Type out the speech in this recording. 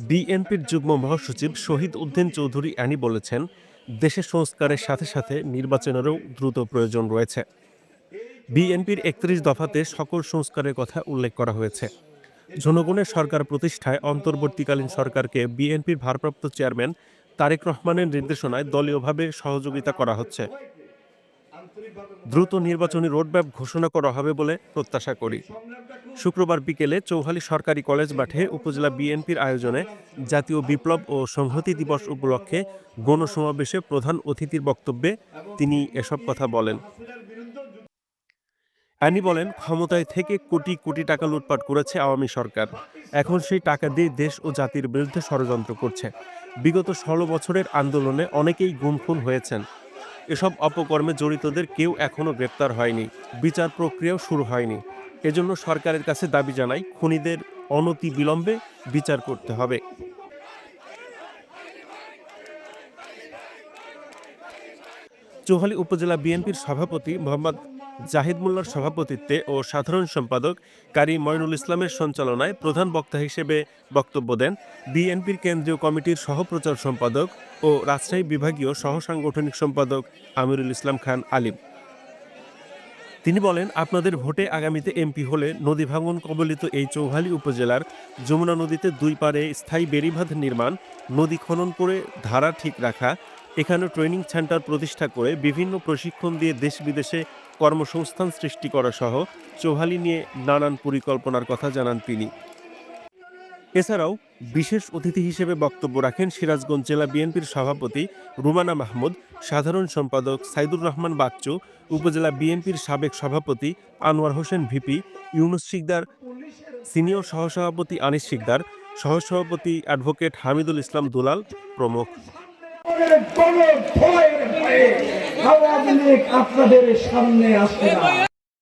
বিএনপির যুগ্ম মহাসচিব শহীদ উদ্দিন চৌধুরী অ্যানি বলেছেন, দেশে সংস্কারের সাথে সাথে নির্বাচনেরও দ্রুত প্রয়োজন রয়েছে। বিএনপির ৩১ দফাতে সকল সংস্কারের কথা উল্লেখ করা হয়েছে। জনগণের সরকার প্রতিষ্ঠায় অন্তর্বর্তীকালীন সরকারকে বিএনপির ভারপ্রাপ্ত চেয়ারম্যান তারেক রহমানের নির্দেশনায় দলীয়ভাবে সহযোগিতা করা হচ্ছে। দ্রুত নির্বাচনী রোডম্যাপ ঘোষণা করা হবে বলে প্রত্যাশা করি। শুক্রবার বিকেলে চৌহালি সরকারি কলেজ মাঠে উপজেলা বিএনপির আয়োজনে জাতীয় বিপ্লব ও সংহতি দিবস উপলক্ষে গণসমাবেশে প্রধান অতিথির বক্তব্যে তিনি এসব কথা বলেন। অ্যানি বলেন, ক্ষমতায় থেকে কোটি কোটি টাকা লুটপাট করেছে আওয়ামী সরকার। এখন সেই টাকা দিয়ে দেশ ও জাতির বিরুদ্ধে ষড়যন্ত্র করছে। বিগত ১৬ বছরের আন্দোলনে অনেকেই গুম খুন হয়েছেন। এসব অপকর্মে জড়িতদের কেউ এখনো গ্রেপ্তার হয়নি, বিচার প্রক্রিয়াও শুরু হয়নি। এজন্য সরকারের কাছে দাবি জানাই, খুনিদের অনতি বিলম্বে বিচার করতে হবে। চৌহালি উপজেলা বিএনপির সভাপতি মোহাম্মদ জাহিদ মোল্লার সভাপতিত্বে ও সাধারণ সম্পাদক কারি মঈনুল ইসলামের সঞ্চালনায় প্রধান বক্তা হিসেবে বক্তব্য দেন বিএনপির কেন্দ্রীয় কমিটির সহপ্রচার সম্পাদক ও রাজশাহী বিভাগীয় সহসাংগঠনিক সম্পাদক আমিরুল ইসলাম খান আলিম। তিনি বলেন, আপনাদের ভোটে আগামীতে এমপি হলে নদী ভাঙন কবলিত এই চৌহালি উপজেলার যমুনা নদীতে দুই পারে স্থায়ী বেড়িবাঁধ নির্মাণ, নদী খনন করে ধারা ঠিক রাখা, এখানে ট্রেনিং সেন্টার প্রতিষ্ঠা করে বিভিন্ন প্রশিক্ষণ দিয়ে দেশ বিদেশে কর্মসংস্থান সৃষ্টি করা সহ চৌহালি নিয়ে নানান পরিকল্পনার কথা জানান তিনি। এছাড়াও বিশেষ অতিথি হিসেবে বক্তব্য রাখেন সিরাজগঞ্জ জেলা বিএনপির সভাপতি রুমানা মাহমুদ, সাধারণ সম্পাদক সাইদুর রহমান বাচ্চু, উপজেলা বিএনপির সাবেক সভাপতি আনোয়ার হোসেন ভিপি, ইউনুস শিকদার, সিনিয়র সহসভাপতি আনিস শিকদার, সহসভাপতি অ্যাডভোকেট হামিদুল ইসলাম দুলাল প্রমুখ। আপনাদের সামনে আসবে না।